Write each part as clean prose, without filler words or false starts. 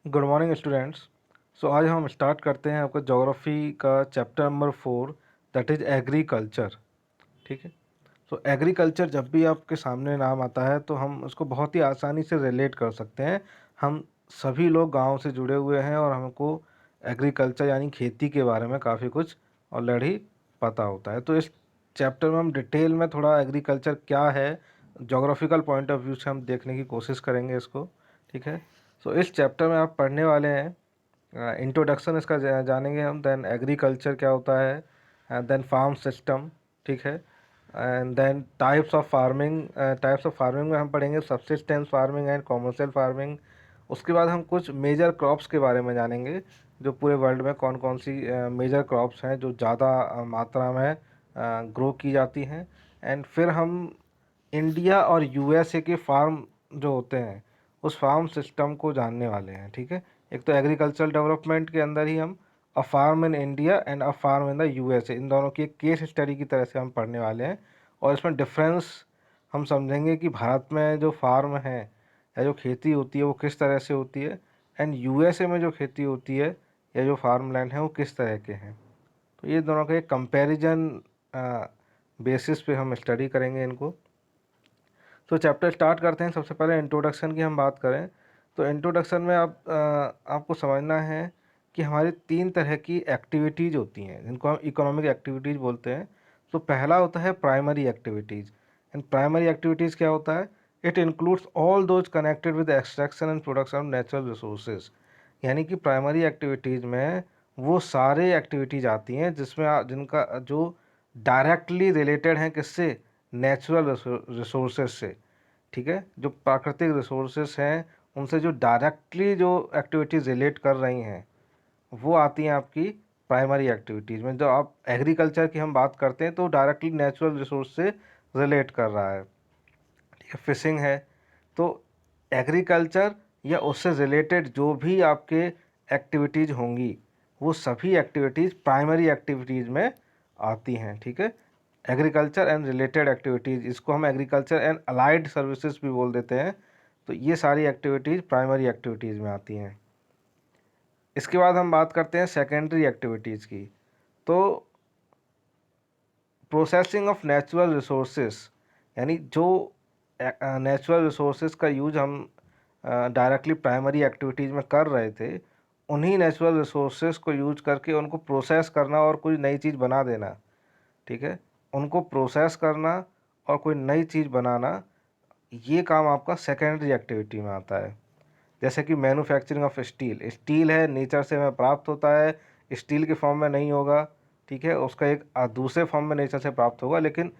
Good morning students. आज हम start करते हैं आपका ज्योग्राफी का chapter number 4, that is agriculture. ठीक है। एग्रीकल्चर जब भी आपके सामने नाम आता है तो हम उसको बहुत ही आसानी से रिलेट कर सकते हैं। हम सभी लोग गांव से जुड़े हुए हैं और हमको एग्रीकल्चर यानी खेती के बारे में काफ़ी कुछ ऑलरेडी पता होता है। तो इस चैप्टर में हम डिटेल में थोड़ा एग्रीकल्चर क्या है जोग्राफिकल पॉइंट ऑफ व्यू से हम देखने की कोशिश करेंगे इसको। ठीक है। इस चैप्टर में आप पढ़ने वाले हैं इंट्रोडक्शन इसका जानेंगे हम, देन एग्रीकल्चर क्या होता है, देन फार्म सिस्टम। ठीक है। And then types of farming में हम पढ़ेंगे subsistence farming and commercial farming. उसके बाद हम कुछ मेजर क्रॉप्स के बारे में जानेंगे, जो पूरे वर्ल्ड में कौन कौन सी मेजर क्रॉप्स हैं जो ज़्यादा मात्रा में ग्रो की जाती हैं। एंड फिर हम इंडिया और यूएसए के फार्म जो होते हैं उस फार्म सिस्टम को जानने वाले हैं। ठीक है। एक तो एग्रीकल्चरल डेवलपमेंट के अंदर ही हम a farm in India and a farm in the USA, इन दोनों की एक केस स्टडी की तरह से हम पढ़ने वाले हैं। और इसमें डिफरेंस हम समझेंगे कि भारत में जो फार्म है या जो खेती होती है वो किस तरह से होती है, एंड यूएसए में जो खेती होती है या जो फार्म लैंड है वो किस तरह के हैं। तो ये दोनों का एक कंपैरिजन बेसिस पे हम स्टडी करेंगे इनको। चैप्टर स्टार्ट करते हैं। सबसे पहले इंट्रोडक्शन की हम बात करें तो इंट्रोडक्शन में आपको समझना है कि हमारी तीन तरह की एक्टिविटीज़ होती हैं जिनको हम इकोनॉमिक एक्टिविटीज़ बोलते हैं। पहला होता है primary activities. And primary activities क्या होता है? It includes all those connected with extraction and production of natural resources. यानी कि प्राइमरी एक्टिविटीज़ में वो सारे एक्टिविटीज़ आती हैं जिसमें जिनका जो डायरेक्टली रिलेटेड हैं किससे? नेचुरल रिसोर्सेज से। ठीक है। जो प्राकृतिक रिसोर्सेस हैं उनसे जो डायरेक्टली जो एक्टिविटीज़ रिलेट कर रही हैं वो आती हैं आपकी प्राइमरी एक्टिविटीज़ में। जो आप एग्रीकल्चर की हम बात करते हैं तो डायरेक्टली नेचुरल रिसोर्स से रिलेट कर रहा है। ठीक है। फिशिंग है तो एग्रीकल्चर या उससे रिलेटेड जो भी आपके एक्टिविटीज़ होंगी वो सभी एक्टिविटीज़ प्राइमरी एक्टिविटीज़ में आती हैं। ठीक है। एग्रीकल्चर एंड रिलेटेड एक्टिविटीज़, इसको हम एग्रीकल्चर एंड अलाइड सर्विसेज भी बोल देते हैं। तो ये सारी एक्टिविटीज़ प्राइमरी एक्टिविटीज़ में आती हैं। इसके बाद हम बात करते हैं सेकेंडरी एक्टिविटीज़ की। तो प्रोसेसिंग ऑफ नेचुरल रिसोर्सेस, यानी जो नेचुरल रिसोर्सेज का यूज हम डायरेक्टली प्राइमरी एक्टिविटीज़ में कर रहे थे, उन्हीं नेचुरल रिसोर्सेज को यूज करके उनको प्रोसेस करना और कोई नई चीज़ बना देना। ठीक है। उनको प्रोसेस करना और कोई नई चीज़ बनाना, ये काम आपका सेकेंडरी एक्टिविटी में आता है। जैसे कि मैन्युफैक्चरिंग ऑफ स्टील, स्टील है नेचर से हमें प्राप्त होता है, स्टील के फॉर्म में नहीं होगा। ठीक है। उसका एक दूसरे फॉर्म में नेचर से प्राप्त होगा, लेकिन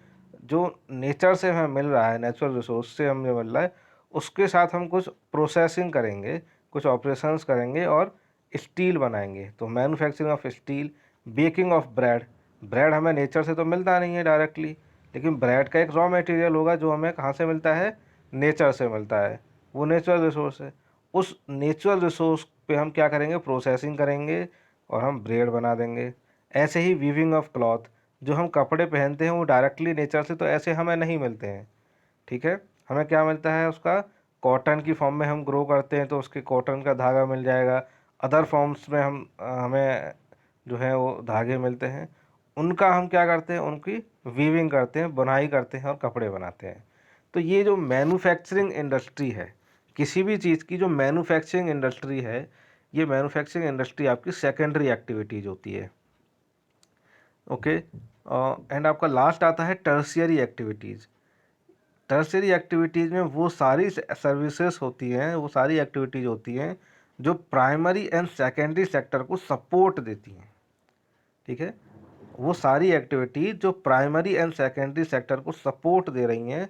जो नेचर से हमें मिल रहा है, नेचुरल रिसोर्स से हमें मिल रहा है, उसके साथ हम कुछ प्रोसेसिंग करेंगे, कुछ ऑपरेशंस करेंगे और स्टील बनाएंगे। तो manufacturing of steel, baking of bread, bread हमें नेचर से तो मिलता नहीं है डायरेक्टली, लेकिन ब्रेड का एक रॉ मटेरियल होगा जो हमें कहाँ से मिलता है? नेचर से मिलता है, वो नेचुरल रिसोर्स है। उस नेचुरल रिसोर्स पे हम क्या करेंगे? प्रोसेसिंग करेंगे और हम ब्रेड बना देंगे। ऐसे ही वीविंग ऑफ क्लॉथ, जो हम कपड़े पहनते हैं वो डायरेक्टली नेचर से तो ऐसे हमें नहीं मिलते हैं। ठीक है। हमें क्या मिलता है? उसका कॉटन की फॉर्म में हम ग्रो करते हैं तो उसके कॉटन का धागा मिल जाएगा। अदर फॉर्म्स में हमें जो है वो धागे मिलते हैं, उनका हम क्या करते हैं? उनकी वीविंग करते हैं, बुनाई करते हैं और कपड़े बनाते हैं। तो ये जो मैन्युफैक्चरिंग इंडस्ट्री है, किसी भी चीज़ की जो मैन्युफैक्चरिंग इंडस्ट्री है, ये मैन्युफैक्चरिंग इंडस्ट्री आपकी सेकेंडरी एक्टिविटीज़ होती है। ओके। एंड आपका लास्ट आता है टर्शियरी एक्टिविटीज़। टर्शियरी एक्टिविटीज़ में वो सारी सर्विसेज होती हैं, वो सारी एक्टिविटीज़ होती हैं जो प्राइमरी एंड सेकेंडरी सेक्टर को सपोर्ट देती हैं। ठीक है। वो सारी एक्टिविटीज़ जो प्राइमरी एंड सेकेंडरी सेक्टर को सपोर्ट दे रही हैं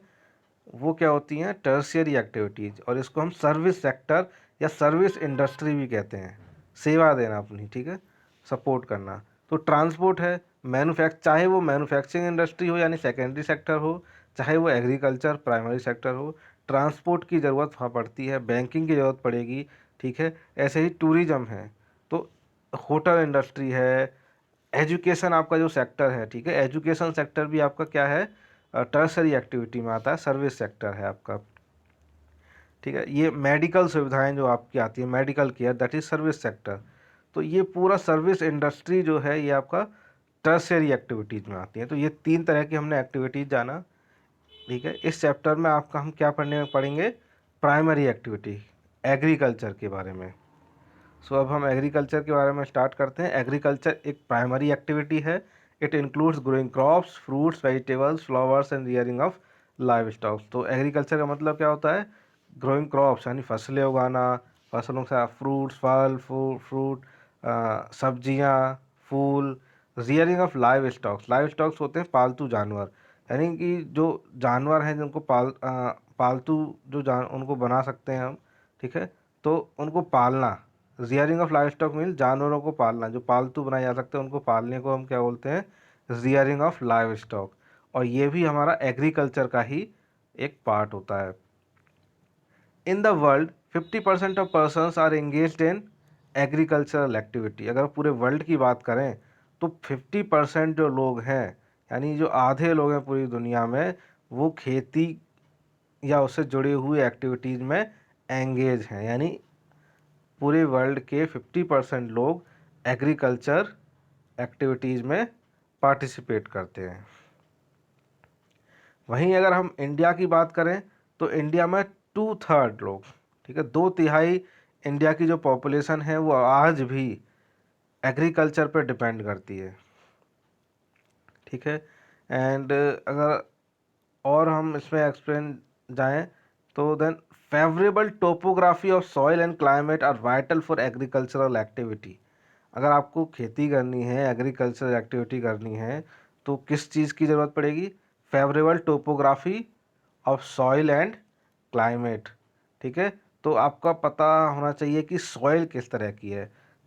वो क्या होती हैं? Tertiary activities. और इसको हम सर्विस सेक्टर या सर्विस इंडस्ट्री भी कहते हैं। सेवा देना अपनी। ठीक है। सपोर्ट करना। तो ट्रांसपोर्ट है, चाहे वो मैन्युफैक्चरिंग इंडस्ट्री हो यानी सेकेंडरी सेक्टर हो, चाहे वो एग्रीकल्चर प्राइमरी सेक्टर हो, ट्रांसपोर्ट की ज़रूरत वहाँ पड़ती है, बैंकिंग की ज़रूरत पड़ेगी। ठीक है। ऐसे ही टूरिज़्म है, तो होटल इंडस्ट्री है, एजुकेशन आपका जो सेक्टर है। ठीक है। एजुकेशन सेक्टर भी आपका क्या है? टर्सरी एक्टिविटी में आता है, सर्विस सेक्टर है आपका। ठीक है। ये मेडिकल सुविधाएं जो आपकी आती है, medical care, that is service sector. तो ये पूरा सर्विस इंडस्ट्री जो है ये आपका टर्शियरी एक्टिविटीज़ में आती है। तो ये 3 तरह की हमने एक्टिविटीज़ जाना। ठीक है। इस चैप्टर में आपका हम क्या पढ़ेंगे, प्राइमरी एक्टिविटी, एग्रीकल्चर के बारे में। सो अब हम एग्रीकल्चर के बारे में स्टार्ट करते हैं। एग्रीकल्चर एक प्राइमरी एक्टिविटी है। It includes growing crops, fruits, vegetables, flowers and rearing of live stock. तो एग्रीकल्चर का मतलब क्या होता है, ग्रोइंग क्रॉप्स यानी फसलें उगाना, फसलों से फ्रूट्स, फल, फ्रूट, सब्जियां, फूल, rearing of livestocks. Livestocks होते हैं पालतू जानवर, यानी कि जो जानवर हैं जिनको पालतू जो जान उनको बना सकते हैं हम। ठीक है। तो उनको पालना, rearing of live stock mean जानवरों को पालना, जो पालतू बनाए जा सकते हैं उनको पालने को हम क्या बोलते हैं, रियरिंग ऑफ लाइव स्टॉक। और ये भी हमारा एग्रीकल्चर का ही एक पार्ट होता है। In the world 50% of persons are engaged in agricultural activity. अगर पूरे वर्ल्ड की बात करें तो 50% जो लोग हैं, यानी जो आधे लोग हैं पूरी दुनिया में, वो खेती या उससे जुड़ी हुई एक्टिविटीज़ में एंगेज हैं। यानी पूरे वर्ल्ड के 50% लोग एग्रीकल्चर एक्टिविटीज़ में पार्टिसिपेट करते हैं। वहीं अगर हम इंडिया की बात करें तो इंडिया में 2/3 लोग, ठीक है, 2/3 इंडिया की जो पॉपुलेशन है वो आज भी एग्रीकल्चर पर डिपेंड करती है। ठीक है। एंड अगर और हम इसमें एक्सप्लेन जाएं तो then favourable topography of soil and climate are vital for agricultural activity. अगर आपको खेती करनी है, एग्रीकल्चरल एक्टिविटी करनी है, तो किस चीज़ की ज़रूरत पड़ेगी, favourable topography of soil and climate. ठीक है। तो आपका पता होना चाहिए कि सॉइल किस तरह की है,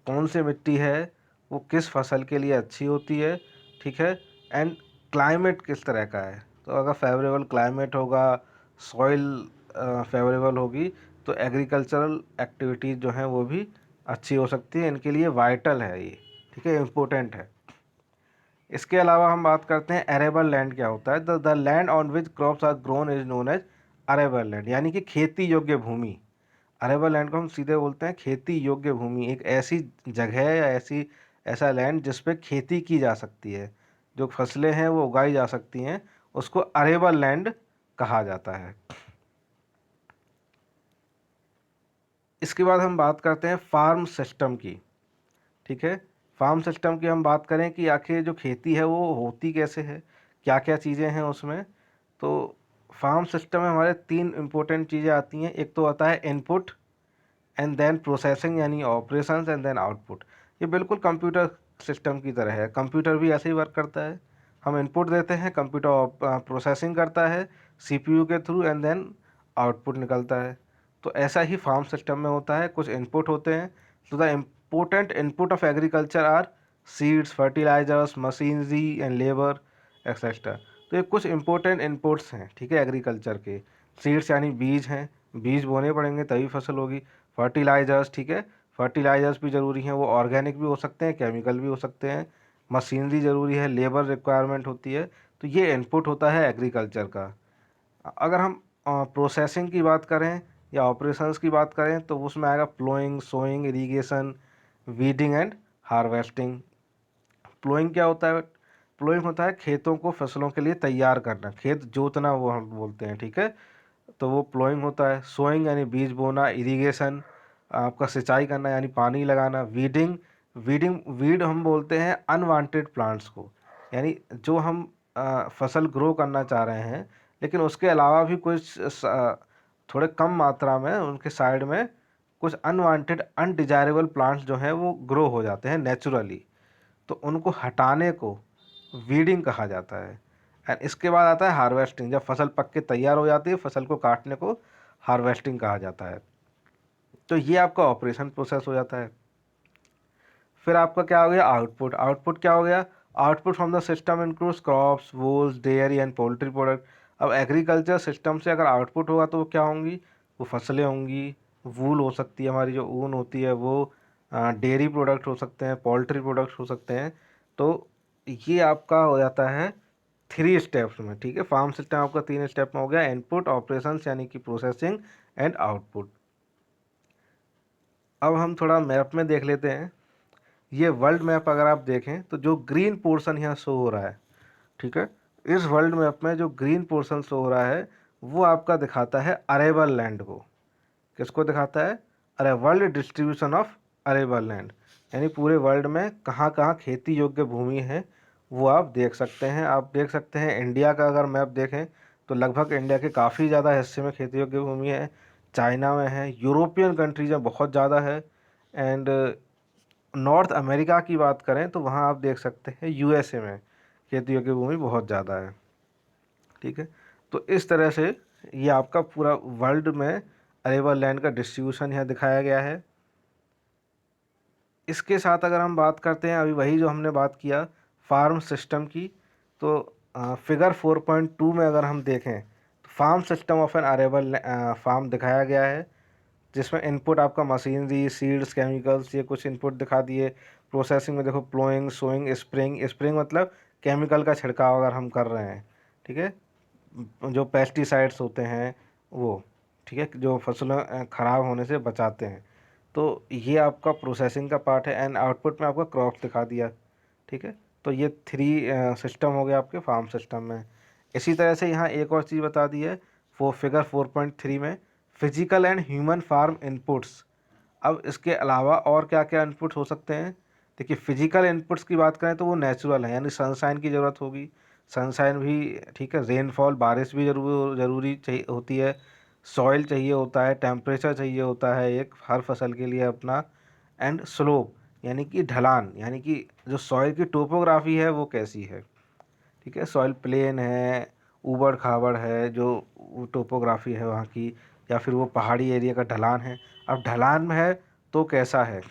कौन सी मिट्टी है, वो किस फसल के लिए अच्छी होती है। ठीक है। एंड क्लाइमेट किस तरह का है। तो अगर फेवरेबल क्लाइमेट होगा, सॉइल फेवरेबल होगी, तो एग्रीकल्चरल एक्टिविटीज़ जो हैं वो भी अच्छी हो सकती है। इनके लिए वाइटल है ये। ठीक है, इम्पोर्टेंट है। इसके अलावा हम बात करते हैं एरेबल लैंड क्या होता है। The land on which crops are grown is known as arable land, यानी कि खेती योग्य भूमि। अरेबल लैंड को हम सीधे बोलते हैं खेती योग्य भूमि। एक ऐसी जगह या ऐसा लैंड जिस पे खेती की जा सकती है, जो फसलें हैं वो उगाई जा सकती हैं, उसको अरेबल लैंड कहा जाता है। इसके बाद हम बात करते हैं फार्म सिस्टम की। ठीक है। फार्म सिस्टम की हम बात करें कि आखिर जो खेती है वो होती कैसे है, क्या क्या चीज़ें हैं उसमें। तो फार्म सिस्टम में हमारे 3 इम्पोर्टेंट चीज़ें आती हैं। एक तो आता है इनपुट एंड देन प्रोसेसिंग यानी ऑपरेशंस एंड देन आउटपुट। ये बिल्कुल कंप्यूटर सिस्टम की तरह है, कंप्यूटर भी ऐसे ही वर्क करता है। हम इनपुट देते हैं, कंप्यूटर प्रोसेसिंग करता है सीपीयू के थ्रू, एंड देन आउटपुट निकलता है। तो ऐसा ही फार्म सिस्टम में होता है, कुछ इनपुट होते हैं। तो the important input of agriculture are seeds, fertilisers, machinery and labour etcetera. तो ये कुछ इम्पोर्टेंट इनपुट्स हैं, ठीक है, एग्रीकल्चर के। सीड्स यानी बीज हैं, बीज बोने पड़ेंगे तभी फसल होगी। फर्टिलाइजर्स, ठीक है, फर्टिलाइजर्स भी ज़रूरी हैं, वो ऑर्गेनिक भी हो सकते हैं, केमिकल भी हो सकते हैं। मशीनरी ज़रूरी है, लेबर रिक्वायरमेंट होती है। तो ये इनपुट होता है एग्रीकल्चर का। अगर हम प्रोसेसिंग की बात करें या ऑपरेशंस की बात करें तो उसमें आएगा ploughing, sowing, irrigation, weeding and harvesting. Ploughing क्या होता है, प्लोइंग होता है खेतों को फसलों के लिए तैयार करना, खेत जोतना वो हम बोलते हैं। ठीक है। तो वो प्लोइंग होता है। सोइंग यानी बीज बोना, इरिगेशन आपका सिंचाई करना यानी पानी लगाना। वीडिंग, वीड हम बोलते हैं अनवांटेड प्लांट्स को, यानी जो हम फसल ग्रो करना चाह रहे हैं लेकिन उसके अलावा भी कुछ थोड़े कम मात्रा में उनके साइड में कुछ अनवांटेड अनडिजायरेबल प्लांट्स जो हैं वो ग्रो हो जाते हैं नेचुरली, तो उनको हटाने को वीडिंग कहा जाता है। एंड इसके बाद आता है हार्वेस्टिंग, जब फसल पक के तैयार हो जाती है फसल को काटने को हार्वेस्टिंग कहा जाता है। तो ये आपका ऑपरेशन प्रोसेस हो जाता है। फिर आपका क्या हो गया, आउटपुट। आउटपुट क्या हो गया, output from the system includes crops, wools, dairy and poultry product. अब एग्रीकल्चर सिस्टम से अगर आउटपुट होगा तो वो क्या होंगी, वो फसलें होंगी, वूल हो सकती है, हमारी जो ऊन होती है वो, डेयरी प्रोडक्ट हो सकते हैं, पोल्ट्री प्रोडक्ट्स हो सकते हैं। तो ये आपका हो जाता है 3 स्टेप्स में। ठीक है। फार्म सिस्टम आपका 3 स्टेप में हो गया, इनपुट, ऑपरेशंस यानी कि प्रोसेसिंग, एंड आउटपुट। अब हम थोड़ा मैप में देख लेते हैं। ये वर्ल्ड मैप अगर आप देखें तो जो ग्रीन पोर्शन यहाँ शो हो रहा है, ठीक है, इस वर्ल्ड मैप में जो ग्रीन पोर्शन शो हो रहा है वो आपका दिखाता है अरेबल लैंड को। किसको दिखाता है? अरे world distribution of arable land, यानी पूरे वर्ल्ड में कहाँ कहाँ खेती योग्य भूमि है वो आप देख सकते हैं। आप देख सकते हैं इंडिया का अगर मैप देखें तो लगभग इंडिया के काफ़ी ज़्यादा हिस्से में खेती योग्य भूमि है। चाइना में है, यूरोपियन कंट्रीज में बहुत ज़्यादा है, एंड नॉर्थ अमेरिका की बात करें तो वहाँ आप देख सकते हैं यूएसए में खेती योग्य भूमि बहुत ज़्यादा है, ठीक है। तो इस तरह से ये आपका पूरा वर्ल्ड में अरेबल लैंड का डिस्ट्रीब्यूशन यहाँ दिखाया गया है। इसके साथ अगर हम बात करते हैं अभी वही जो हमने बात किया फार्म सिस्टम की, तो फिगर 4.2 में अगर हम देखें तो farm system of an arable farm दिखाया गया है, जिसमें इनपुट आपका मशीनरी, सीड्स, केमिकल्स, ये कुछ इनपुट दिखा दिए। प्रोसेसिंग में देखो प्लोइंग, सोइंग, स्प्रेइंग, स्प्रेइंग मतलब केमिकल का छिड़काव अगर हम कर रहे हैं, ठीक है, जो पेस्टिसाइड्स होते हैं वो, ठीक है, जो फसलें ख़राब होने से बचाते हैं। तो ये आपका प्रोसेसिंग का पार्ट है, एंड आउटपुट में आपका क्रॉप दिखा दिया, ठीक है। तो ये थ्री सिस्टम हो गया आपके फार्म सिस्टम में। इसी तरह से यहाँ एक और चीज़ बता दी है वो फिगर 4.3 में, physical and human farm inputs. अब इसके अलावा और क्या क्या इनपुट्स हो सकते हैं? देखिए फिजिकल इनपुट्स की बात करें तो वो नेचुरल है, यानी सनशाइन की ज़रूरत होगी, सनशाइन भी, ठीक है, रेनफॉल, बारिश भी ज़रूरी चाहिए होती है, सॉइल चाहिए होता है, टेम्परेचर चाहिए होता है एक हर फसल के लिए अपना, एंड स्लोप यानी कि ढलान, यानी कि जो सॉइल की टोपोग्राफी है वो कैसी है, ठीक है, सॉइल प्लेन है, ऊबड़ खाबड़ है, जो टोपोग्राफी है वहाँ की, या फिर वो पहाड़ी एरिया का ढलान है। अब ढलान में है तो कैसा है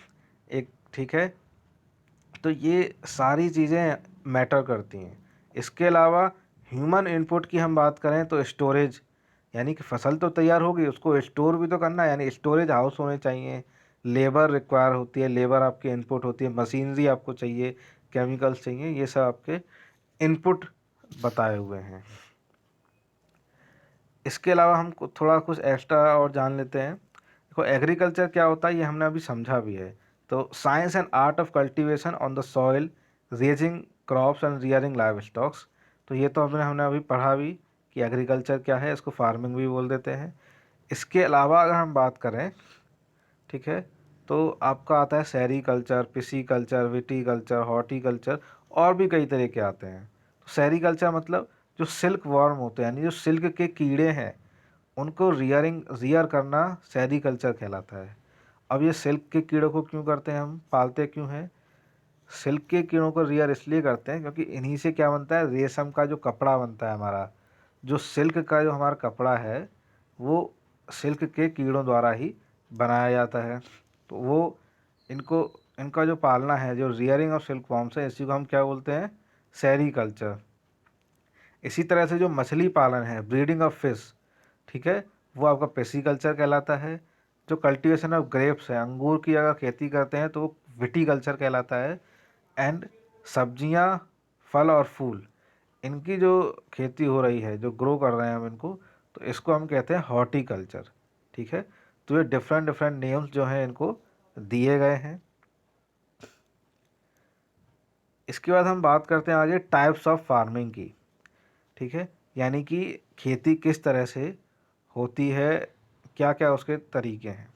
एक, ठीक है। तो ये सारी चीज़ें मैटर करती हैं। इसके अलावा ह्यूमन इनपुट की हम बात करें तो स्टोरेज, यानी कि फसल तो तैयार होगी उसको स्टोर भी तो करना है, यानी स्टोरेज हाउस होने चाहिए। लेबर रिक्वायर होती है, लेबर आपकी इनपुट होती है, मशीनरी आपको चाहिए, केमिकल्स चाहिए, ये सब आपके इनपुट बताए हुए हैं। इसके अलावा हम थोड़ा कुछ एक्स्ट्रा और जान लेते हैं। देखो एग्रीकल्चर क्या होता है ये हमने अभी समझा भी है। तो science and art of cultivation on the soil, raising crops and rearing live stocks. तो ये तो हमने हमने अभी पढ़ा भी कि एग्रीकल्चर क्या है, इसको फार्मिंग भी बोल देते हैं। इसके अलावा अगर हम बात करें, ठीक है, तो आपका आता है सेरीकल्चर, पिसीकल्चर, विटीकल्चर, हॉर्टिकल्चर, और भी कई तरह के आते हैं। तो सेरीकल्चर मतलब जो सिल्क वर्म होते हैं, यानी जो सिल्क के कीड़े हैं उनको रियर करना सेरीकल्चर कहलाता है। अब ये सिल्क के कीड़ों को क्यों करते हैं, हम पालते क्यों हैं? सिल्क के कीड़ों को रियर इसलिए करते हैं क्योंकि इन्हीं से क्या बनता है, रेशम का जो कपड़ा बनता है हमारा, जो सिल्क का जो हमारा कपड़ा है वो सिल्क के कीड़ों द्वारा ही बनाया जाता है। तो वो इनको, इनका जो पालना है, जो रियरिंग ऑफ सिल्क वॉर्म्स है, इसी को हम क्या बोलते हैं, सेरीकल्चर। इसी तरह से जो मछली पालन है, ब्रीडिंग ऑफ फिश, ठीक है, वो आपका पेसिकल्चर कहलाता है। जो कल्टीवेशन ऑफ ग्रेप्स है, अंगूर की अगर खेती करते हैं तो वो विटीकल्चर कहलाता है। एंड सब्जियां, फल और फूल, इनकी जो खेती हो रही है, जो ग्रो कर रहे हैं हम इनको, तो इसको हम कहते हैं हॉर्टिकल्चर, ठीक है। तो ये डिफरेंट डिफरेंट नेम्स जो हैं इनको दिए गए हैं। इसके बाद हम बात करते हैं आगे टाइप्स ऑफ फार्मिंग की, ठीक है, यानी कि खेती किस तरह से होती है, क्या क्या उसके तरीके हैं।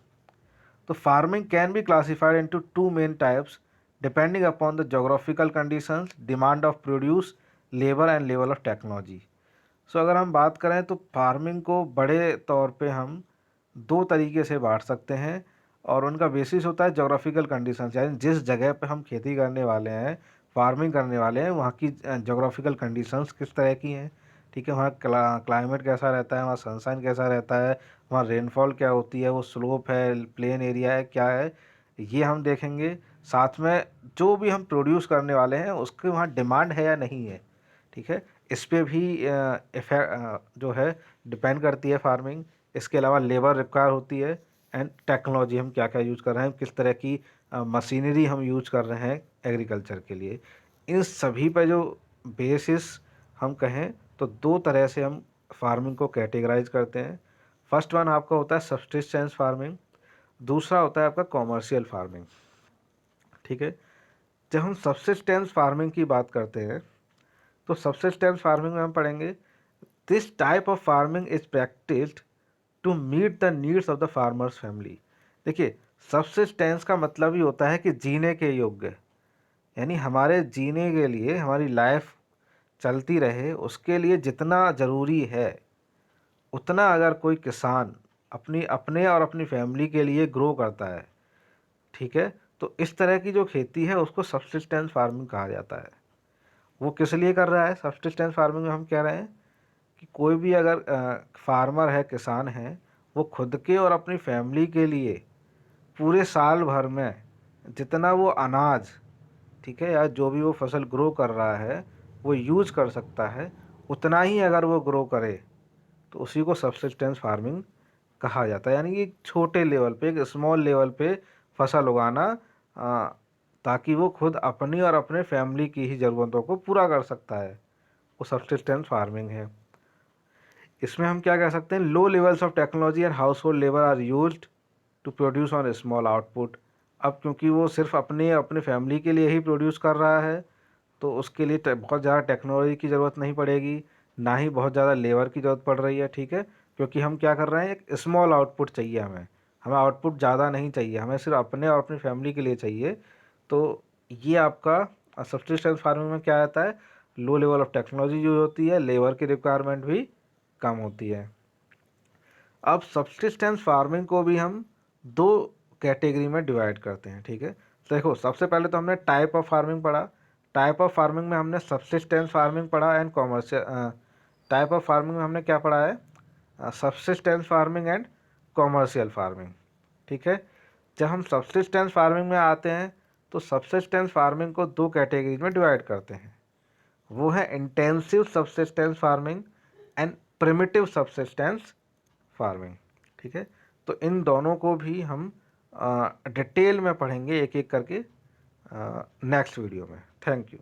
तो farming can be classified into two main types depending upon the geographical conditions, demand of produce, labour and level of technology. So अगर हम बात करें तो फार्मिंग को बड़े तौर पे हम दो तरीके से बांट सकते हैं, और उनका बेसिस होता है जोग्राफिकल कंडीशंस, यानी जिस जगह पे हम खेती करने वाले हैं, फार्मिंग करने वाले हैं, वहाँ की जोग्राफिकल कंडीशंस किस तरह की हैं, ठीक है, वहाँ क्लाइमेट कैसा रहता है, वहाँ सनशाइन कैसा रहता है, वहाँ रेनफॉल क्या होती है, वो स्लोप है, प्लेन एरिया है, क्या है, ये हम देखेंगे। साथ में जो भी हम प्रोड्यूस करने वाले हैं उसके वहाँ डिमांड है या नहीं है, ठीक है, इस पे भी जो है डिपेंड करती है फार्मिंग। इसके अलावा लेबर रिक्वायर होती है, एंड टेक्नोलॉजी हम क्या क्या यूज़ कर रहे हैं, किस तरह की मशीनरी हम यूज़ कर रहे हैं एग्रीकल्चर के लिए। इन सभी पे जो बेसिस हम कहें तो दो तरह से हम फार्मिंग को कैटेगराइज करते हैं। फर्स्ट वन आपका होता है सब्सिस्टेंस फार्मिंग, दूसरा होता है आपका कॉमर्शियल फार्मिंग। ठीक है, जब हम सब्सिस्टेंस फार्मिंग की बात करते हैं तो सब्सिस्टेंस फार्मिंग में हम पढ़ेंगे this type of farming is practised to meet the needs of the farmer's family. देखिए, सब्सिस्टेंस का मतलब ही होता है कि जीने के योग्य, यानी हमारे जीने के लिए, हमारी लाइफ चलती रहे उसके लिए जितना ज़रूरी है उतना अगर कोई किसान अपनी अपने और अपनी फैमिली के लिए ग्रो करता है, ठीक है, तो इस तरह की जो खेती है उसको सब्सिस्टेंस फार्मिंग कहा जाता है। वो किस लिए कर रहा है? सब्सिस्टेंस फार्मिंग में हम कह रहे हैं कि कोई भी अगर फार्मर है, किसान है, वो खुद के और अपनी फैमिली के लिए पूरे साल भर में जितना वो अनाज, ठीक है, या जो भी वो फसल ग्रो कर रहा है वो यूज कर सकता है, उतना ही अगर वो ग्रो करे तो उसी को सब्सिस्टेंस फार्मिंग कहा जाता है। यानी कि एक छोटे लेवल पे, एक स्मॉल लेवल पे फसल उगाना, आ, ताकि वो खुद अपनी और अपने फैमिली की ही ज़रूरतों को पूरा कर सकता है, वो सब्सिस्टेंस फार्मिंग है। इसमें हम क्या कह सकते हैं, low levels of technology and household labour are used to produce on small output. अब क्योंकि वो सिर्फ अपने अपने फैमिली के लिए ही प्रोड्यूस कर रहा है तो उसके लिए बहुत ज़्यादा टेक्नोलॉजी की ज़रूरत नहीं पड़ेगी, ना ही बहुत ज़्यादा लेबर की ज़रूरत पड़ रही है। ठीक है, क्योंकि हम क्या कर रहे हैं, एक स्मॉल आउटपुट चाहिए हमें, हमें आउटपुट ज़्यादा नहीं चाहिए, हमें सिर्फ अपने और अपनी फैमिली के लिए चाहिए। तो ये आपका सब्सिस्टेंस फार्मिंग में क्या आता है, लो लेवल ऑफ टेक्नोलॉजी जो होती है, लेबर की रिक्वायरमेंट भी कम होती है। अब सब्सिस्टेंस फार्मिंग को भी हम दो कैटेगरी में डिवाइड करते हैं। ठीक है, तो देखो, सबसे पहले तो हमने टाइप ऑफ फार्मिंग पढ़ा। टाइप ऑफ फार्मिंग में हमने सब्सिस्टेंस फार्मिंग पढ़ा and commercial. Type of farming में हमने क्या पढ़ा है, subsistence farming and commercial farming. ठीक है, जब हम सब्सिस्टेंस फार्मिंग में आते हैं तो सब्सिस्टेंस फार्मिंग को दो कैटेगरी में डिवाइड करते हैं। वो है intensive subsistence farming and primitive subsistence farming. ठीक है, तो इन दोनों को भी हम डिटेल में पढ़ेंगे एक एक करके नेक्स्ट वीडियो में। Thank you.